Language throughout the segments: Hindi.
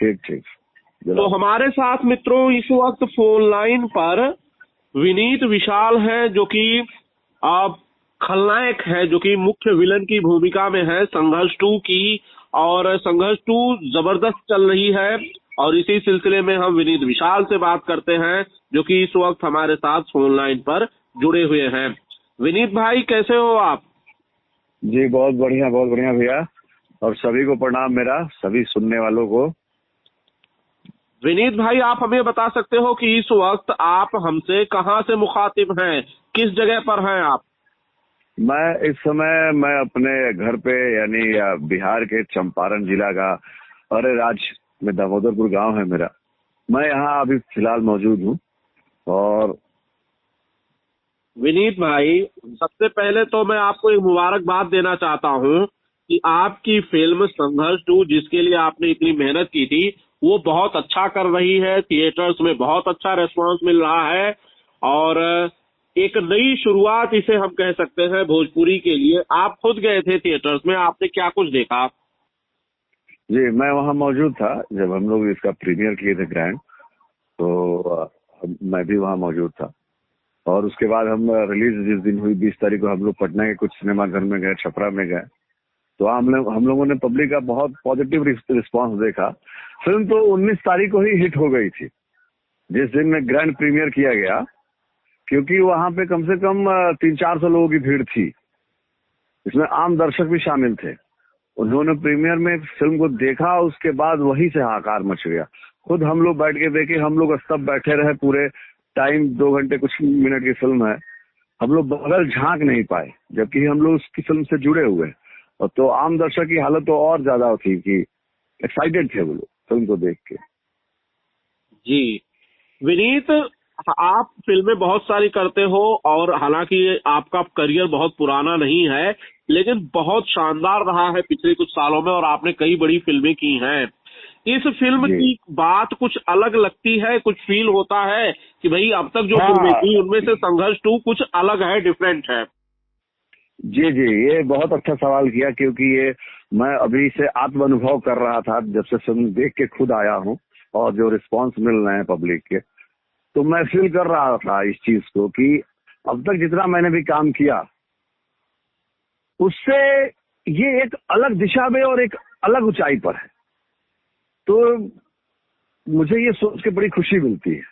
ठीक ठीक। तो हमारे साथ मित्रों इस वक्त फोन लाइन पर विनीत विशाल है, जो कि आप खलनायक है, जो कि मुख्य विलन की भूमिका में है संघर्ष 2 की। और संघर्ष 2 जबरदस्त चल रही है और इसी सिलसिले में हम विनीत विशाल से बात करते हैं, जो कि इस वक्त हमारे साथ फोन लाइन पर जुड़े हुए हैं। विनीत भाई, कैसे हो आप? जी बहुत बढ़िया भैया, और सभी को प्रणाम मेरा, सभी सुनने वालों को। विनीत भाई, आप हमें बता सकते हो कि इस वक्त आप हमसे कहाँ से मुखातिब हैं, किस जगह पर हैं आप? मैं इस समय मैं अपने घर पे, यानी बिहार के चंपारण जिला का अरे राज्य में दामोदरपुर गांव है मेरा। मैं यहाँ अभी फिलहाल मौजूद हूँ। और विनीत भाई, सबसे पहले तो मैं आपको एक मुबारकबाद देना चाहता हूँ कि आपकी फिल्म संघर्ष 2, जिसके लिए आपने इतनी मेहनत की थी, वो बहुत अच्छा कर रही है। थिएटर्स में बहुत अच्छा रेस्पॉन्स मिल रहा है और एक नई शुरुआत इसे हम कह सकते हैं भोजपुरी के लिए। आप खुद गए थे थिएटर्स में, आपने क्या कुछ देखा? जी, मैं वहाँ मौजूद था जब हम लोग इसका प्रीमियर किए थे ग्रैंड, तो मैं भी वहाँ मौजूद था। और उसके बाद हम रिलीज जिस दिन हुई 20 तारीख को, हम लोग पटना के कुछ सिनेमा घर में गए, छपरा में गए। तो हम लोगों ने पब्लिक का बहुत पॉजिटिव रिस्पांस देखा। फिल्म तो 19 तारीख को ही हिट हो गई थी, जिस दिन में ग्रैंड प्रीमियर किया गया, क्योंकि वहाँ पे कम से कम 300-400 लोगों की भीड़ थी। इसमें आम दर्शक भी शामिल थे। उन्होंने प्रीमियर में फिल्म को देखा, उसके बाद वहीं से हाहाकार मच गया। खुद हम लोग बैठ के देखे, हम लोग सब बैठे रहे पूरे टाइम। 2 घंटे कुछ मिनट की फिल्म है, हम लोग बगल झांक नहीं पाए, जबकि हम लोग उसकी फिल्म से जुड़े हुए हैं। और तो आम दर्शक की हालत तो और ज्यादा थी कि एक्साइटेड थे वो लोग फिल्म को देख के। जी विनीत, आप फिल्में बहुत सारी करते हो और हालांकि आपका करियर बहुत पुराना नहीं है, लेकिन बहुत शानदार रहा है पिछले कुछ सालों में और आपने कई बड़ी फिल्में की हैं। इस फिल्म की बात कुछ अलग लगती है, कुछ फील होता है कि भाई अब तक जो फिल्में की उनमें से संघर्ष 2 कुछ अलग है, डिफरेंट है। जी, ये बहुत अच्छा सवाल किया, क्योंकि ये मैं अभी से आत्म अनुभव कर रहा था जब से फिल्म देख के खुद आया हूँ। और जो रिस्पांस मिल रहे हैं पब्लिक के, तो मैं फील कर रहा था इस चीज को कि अब तक जितना मैंने भी काम किया, उससे ये एक अलग दिशा में और एक अलग ऊंचाई पर है। तो मुझे ये सोच के बड़ी खुशी मिलती है।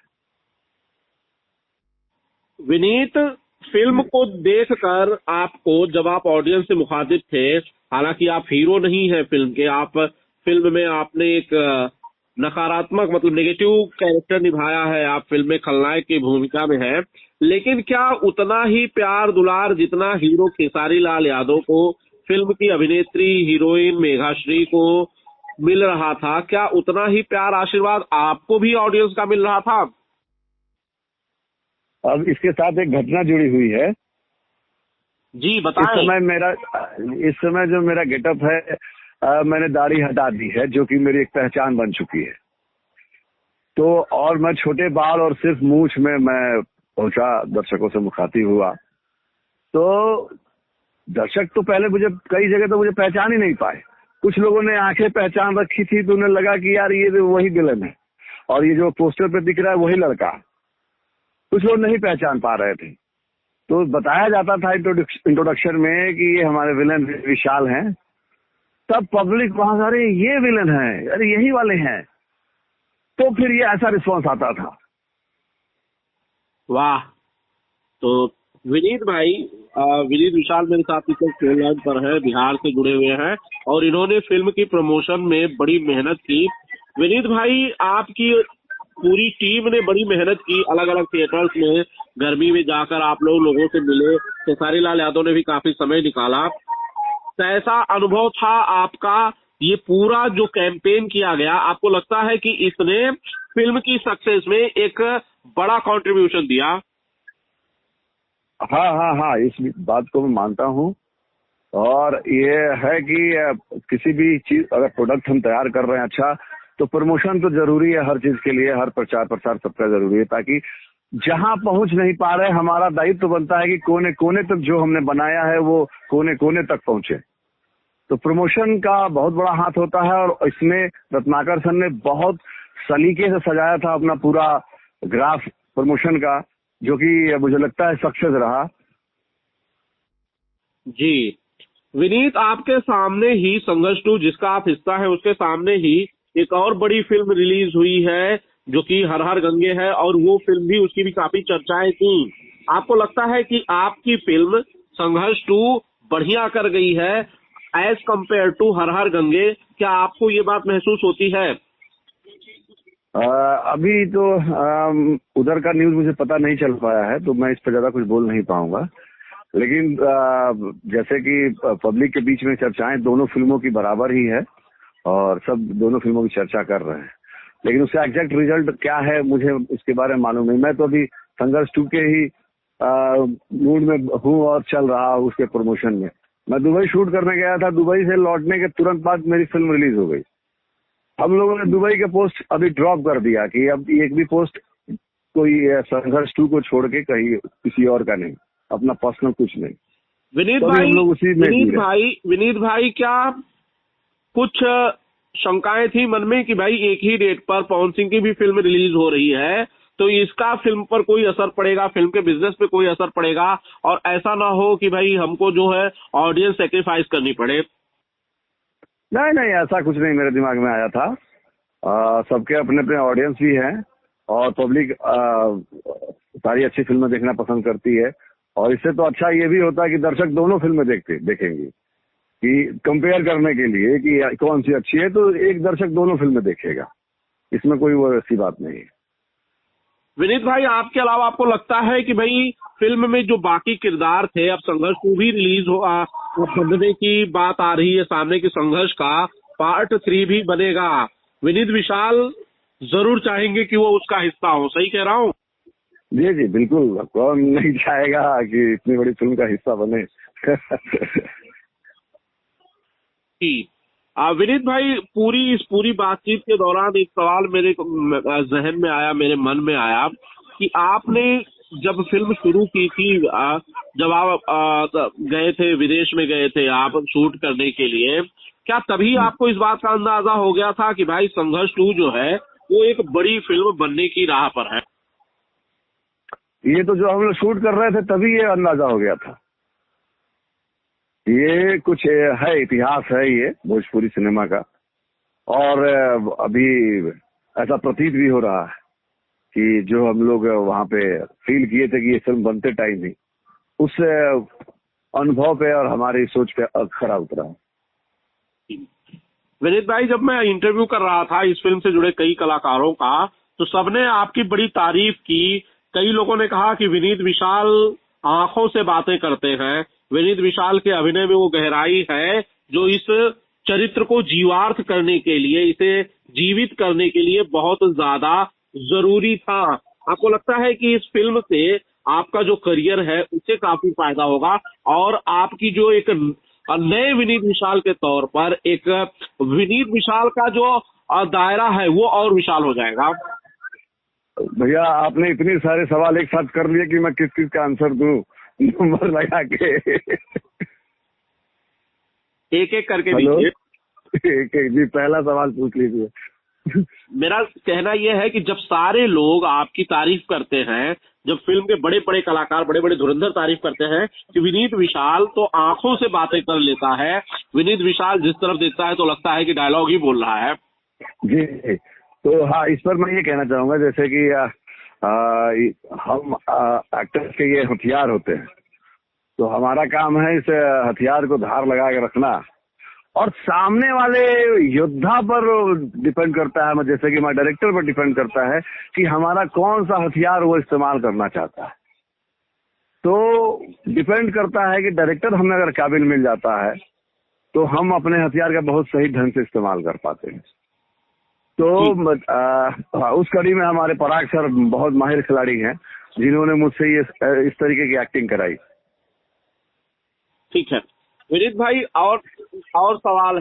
विनीत, फिल्म को देखकर आपको, जब आप ऑडियंस से मुखातिब थे, हालांकि आप हीरो नहीं है फिल्म के, आप फिल्म में आपने एक नकारात्मक मतलब नेगेटिव कैरेक्टर निभाया है, आप फिल्म में खलनायक की भूमिका में है, लेकिन क्या उतना ही प्यार दुलार जितना हीरो खेसारी लाल यादव को फिल्म की अभिनेत्री हीरोइन मेघाश्री को मिल रहा था, क्या उतना ही प्यार आशीर्वाद आपको भी ऑडियंस का मिल रहा था? अब इसके साथ एक घटना जुड़ी हुई है। जी बताएं। इस समय जो मेरा गेटअप है, मैंने दाढ़ी हटा दी है, जो कि मेरी एक पहचान बन चुकी है। तो और मैं छोटे बाल और सिर्फ मूंछ में मैं पहुंचा, दर्शकों से मुखातिब हुआ। तो दर्शक तो पहले मुझे कई जगह तो मुझे पहचान ही नहीं पाए। कुछ लोगों ने आंखें पहचान रखी थी, तो उन्हें लगा कि यार ये तो वही विलन है, और ये जो पोस्टर पे दिख रहा है वही लड़का। कुछ लोग नहीं पहचान पा रहे थे। तो बताया जाता था इंट्रोडक्शन में कि ये हमारे विलन विशाल हैं। तब पब्लिक वहां से, अरे ये विलन है, अरे यही वाले हैं। तो फिर ये ऐसा रिस्पॉन्स आता था। वाह। तो विनीत भाई, विनीत विशाल मेरे साथ इस वक्त फोन लाइन पर है, बिहार से जुड़े हुए हैं और इन्होंने फिल्म की प्रमोशन में बड़ी मेहनत की। विनीत भाई, आपकी पूरी टीम ने बड़ी मेहनत की, अलग अलग थिएटर्स में गर्मी में जाकर आप लोगों से मिले, खेसारी लाल यादव ने भी काफी समय निकाला। कैसा अनुभव था आपका? ये पूरा जो कैंपेन किया गया, आपको लगता है कि इसने फिल्म की सक्सेस में एक बड़ा कंट्रीब्यूशन दिया? हाँ, इस बात को मैं मानता हूँ। और ये है कि किसी भी चीज, अगर प्रोडक्ट हम तैयार कर रहे हैं अच्छा, तो प्रमोशन तो जरूरी है हर चीज के लिए, हर प्रचार प्रसार सबका जरूरी है, ताकि जहां पहुंच नहीं पा रहे, हमारा दायित्व बनता है कि कोने कोने तक जो हमने बनाया है वो कोने कोने तक पहुंचे। तो प्रमोशन का बहुत बड़ा हाथ होता है, और इसमें रत्नाकर सर ने बहुत सलीके से सजाया था अपना पूरा ग्राफ प्रमोशन का, जो कि मुझे लगता है सक्सेस रहा। जी विनीत, आपके सामने ही संघर्ष 2 जिसका आप हिस्सा है उसके सामने ही एक और बड़ी फिल्म रिलीज हुई है जो कि हर हर गंगे है, और वो फिल्म भी, उसकी भी काफी चर्चाएं थी। आपको लगता है कि आपकी फिल्म संघर्ष 2 बढ़िया कर गई है एज कंपेयर टू हर हर गंगे? क्या आपको ये बात महसूस होती है? अभी तो उधर का न्यूज मुझे पता नहीं चल पाया है, तो मैं इस पर ज्यादा कुछ बोल नहीं पाऊंगा। लेकिन जैसे कि पब्लिक के बीच में चर्चाएं दोनों फिल्मों की बराबर ही है, और सब दोनों फिल्मों की चर्चा कर रहे हैं। लेकिन उसका एग्जैक्ट रिजल्ट क्या है मुझे इसके बारे में मालूम नहीं। मैं तो अभी संघर्ष 2 के ही मूड में हूँ और चल रहा हूँ उसके प्रमोशन में। मैं दुबई शूट करने गया था, दुबई से लौटने के तुरंत बाद मेरी फिल्म रिलीज हो गई। हम लोगों ने दुबई के पोस्ट अभी ड्रॉप कर दिया कि अब एक भी पोस्ट कोई संघर्ष 2 को छोड़ के कहीं किसी और का नहीं, अपना पर्सनल कुछ नहीं। विनीत तो भाई, हम लोग उसी में विनीत भाई क्या कुछ शंकाएं थी मन में कि भाई एक ही डेट पर पवन सिंह की भी फिल्म रिलीज हो रही है, तो इसका फिल्म पर कोई असर पड़ेगा, फिल्म के बिजनेस पे कोई असर पड़ेगा, और ऐसा ना हो कि भाई हमको जो है ऑडियंस सेक्रीफाइस करनी पड़े? नहीं नहीं, ऐसा कुछ नहीं मेरे दिमाग में आया था। सबके अपने अपने ऑडियंस भी हैं, और पब्लिक सारी अच्छी फिल्में देखना पसंद करती है। और इससे तो अच्छा ये भी होता है कि दर्शक दोनों फिल्में देखेंगे, कि कंपेयर करने के लिए कि कौन सी अच्छी है, तो एक दर्शक दोनों फिल्में देखेगा। इसमें कोई वो ऐसी बात नहीं है। विनीत भाई, आपके अलावा आपको लगता है कि भाई फिल्म में जो बाकी किरदार थे, अब संघर्ष 2 भी रिलीज बनने की बात आ रही है सामने, की संघर्ष का पार्ट 3 भी बनेगा, विनीत विशाल जरूर चाहेंगे कि वो उसका हिस्सा हो, सही कह रहा हूँ? जी जी बिल्कुल, कौन नहीं चाहेगा कि इतनी बड़ी फिल्म का हिस्सा बने। विनीत भाई, इस पूरी बातचीत के दौरान एक सवाल मेरे जहन में आया, मेरे मन में आया कि आपने जब फिल्म शुरू की थी, जब आप गए थे, विदेश में गए थे आप शूट करने के लिए, क्या तभी आपको इस बात का अंदाजा हो गया था कि भाई संघर्ष 2 जो है वो एक बड़ी फिल्म बनने की राह पर है? ये तो जो हम लोग शूट कर रहे थे तभी ये अंदाजा हो गया था। ये कुछ है, इतिहास है ये भोजपुरी सिनेमा का, और अभी ऐसा प्रतीत भी हो रहा है कि जो हम लोग वहाँ पे फील किए थे कि ये फिल्म बनते टाइम ही, उस अनुभव पे और हमारी सोच पे खरा उतरा है। विनीत भाई, जब मैं इंटरव्यू कर रहा था इस फिल्म से जुड़े कई कलाकारों का, तो सबने आपकी बड़ी तारीफ की। कई लोगों ने कहा कि विनीत विशाल आंखों से बातें करते हैं, विनीत विशाल के अभिनय में वो गहराई है जो इस चरित्र को जीवार्थ करने के लिए, इसे जीवित करने के लिए बहुत ज्यादा जरूरी था। आपको लगता है कि इस फिल्म से आपका जो करियर है उससे काफी फायदा होगा, और आपकी जो एक नए विनीत विशाल के तौर पर एक विनीत विशाल का जो दायरा है वो और विशाल हो जाएगा? भैया, आपने इतने सारे सवाल एक साथ कर लिए कि मैं किस किस का आंसर दूं, नंबर लगा के। एक एक करके दीजिए। एक एक जी, पहला सवाल पूछ लीजिए। मेरा कहना यह है कि जब सारे लोग आपकी तारीफ करते हैं, जब फिल्म के बड़े बड़े कलाकार, बड़े बड़े धुरंधर तारीफ करते हैं कि विनीत विशाल तो आंखों से बातें कर लेता है, विनीत विशाल जिस तरफ देखता है तो लगता है कि डायलॉग ही बोल रहा है। जी, तो हाँ, इस पर मैं ये कहना चाहूंगा जैसे कि हम एक्टर्स के ये हथियार होते हैं, तो हमारा काम है इस हथियार को धार लगा के रखना, और सामने वाले योद्धा पर डिपेंड करता है, जैसे कि हमारे डायरेक्टर पर डिपेंड करता है कि हमारा कौन सा हथियार वो इस्तेमाल करना चाहता है। तो डिपेंड करता है कि डायरेक्टर हमें अगर काबिल मिल जाता है तो हम अपने हथियार का बहुत सही ढंग से इस्तेमाल कर पाते हैं। तो उस कड़ी में हमारे पराग सर बहुत माहिर खिलाड़ी हैं, जिन्होंने मुझसे ये इस तरीके की एक्टिंग कराई। ठीक है विनीत भाई, और सवाल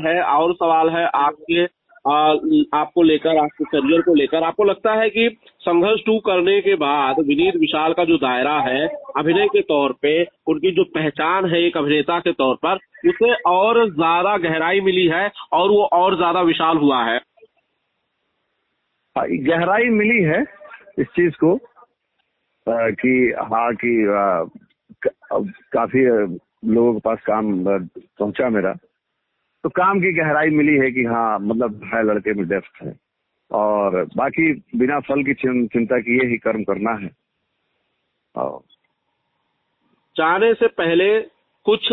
है आपके आपको लेकर, आपके करियर को लेकर आपको लगता है कि संघर्ष 2 करने के बाद विनीत विशाल का जो दायरा है अभिनय के तौर पे, उनकी जो पहचान है एक अभिनेता के तौर पर, उसे और ज्यादा गहराई मिली है और वो और ज्यादा विशाल हुआ है? गहराई मिली है इस चीज को कि हाँ कि काफी लोगों के पास काम पहुंचा मेरा, तो काम की गहराई मिली है कि हाँ मतलब है लड़के में डेप्थ है, और बाकी बिना फल की चिंता किए ही कर्म करना है। जाने से पहले कुछ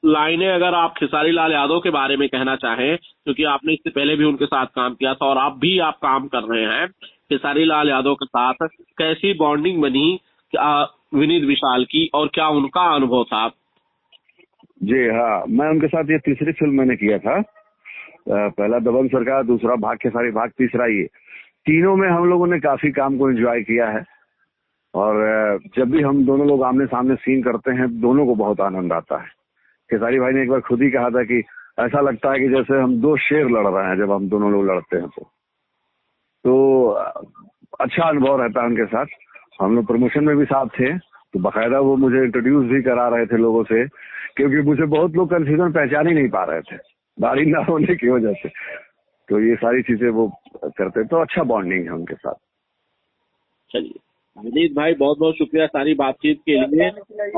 लाइनें अगर आप खेसारी लाल यादव के बारे में कहना चाहें, क्योंकि आपने इससे पहले भी उनके साथ काम किया था और आप काम कर रहे हैं खेसारी लाल यादव के साथ, कैसी बॉन्डिंग बनी विनीत विशाल की और क्या उनका अनुभव था? जी हाँ, मैं उनके साथ ये तीसरी फिल्म मैंने किया था। पहला दबंग सरकार, दूसरा भाग खेसारी भाग, तीसरा ये। तीनों में हम लोगों ने काफी काम को एंजॉय किया है, और जब भी हम दोनों लोग आमने सामने सीन करते हैं दोनों को बहुत आनंद आता है। खेसारी भाई ने एक बार खुद ही कहा था कि ऐसा लगता है कि जैसे हम दो शेर लड़ रहे हैं जब हम दोनों लोग लड़ते हैं। तो अच्छा अनुभव रहता है उनके साथ। हम लोग प्रमोशन में भी साथ थे, तो बाकायदा वो मुझे इंट्रोड्यूस भी करा रहे थे लोगों से, क्योंकि मुझे बहुत लोग कंफ्यूजन पहचान ही नहीं पा रहे थे दाढ़ी ना होने की वजह से। तो ये सारी चीजें वो करते, तो अच्छा बॉन्डिंग है उनके साथ। चलिए विनीत भाई, बहुत बहुत शुक्रिया सारी बातचीत के लिए।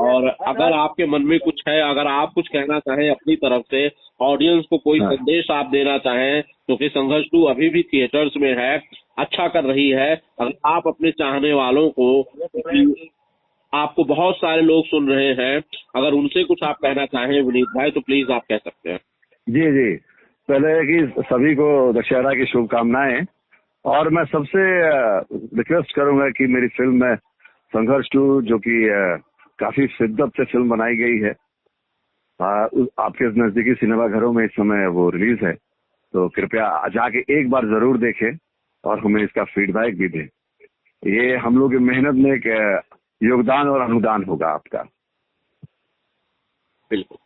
और अगर आपके मन में कुछ है, अगर आप कुछ कहना चाहें अपनी तरफ से, ऑडियंस को कोई संदेश आप देना चाहें, क्योंकि संघर्ष 2 अभी भी थिएटर्स में है, अच्छा कर रही है, अगर आप अपने चाहने वालों को, आपको बहुत सारे लोग सुन रहे हैं, अगर उनसे कुछ आप कहना चाहें विनीत भाई तो प्लीज आप कह सकते हैं। जी जी, पहले है कि सभी को दशहरा की शुभकामनाएं, और मैं सबसे रिक्वेस्ट करूंगा कि मेरी फिल्म में संघर्ष 2, जो कि काफी शिद्दत से फिल्म बनाई गई है, आपके नजदीकी सिनेमा घरों में इस समय वो रिलीज है, तो कृपया जाके एक बार जरूर देखें और हमें इसका फीडबैक भी दें। ये हम लोग की मेहनत में एक योगदान और अनुदान होगा आपका। बिल्कुल।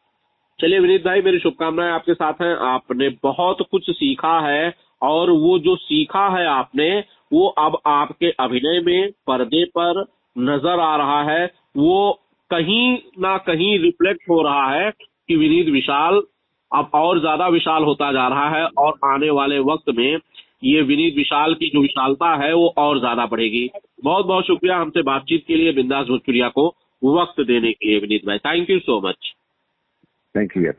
चलिए विनीत भाई, मेरी शुभकामनाएं आपके साथ हैं। आपने बहुत कुछ सीखा है और वो जो सीखा है आपने, वो अब आपके अभिनय में पर्दे पर नजर आ रहा है। वो कहीं ना कहीं रिफ्लेक्ट हो रहा है कि विनीत विशाल अब और ज्यादा विशाल होता जा रहा है, और आने वाले वक्त में ये विनीत विशाल की जो विशालता है वो और ज्यादा बढ़ेगी। बहुत बहुत शुक्रिया हमसे बातचीत के लिए, बिंदास भोजपुरिया को वक्त देने के लिए विनीत भाई। Thank you so much. Thank you.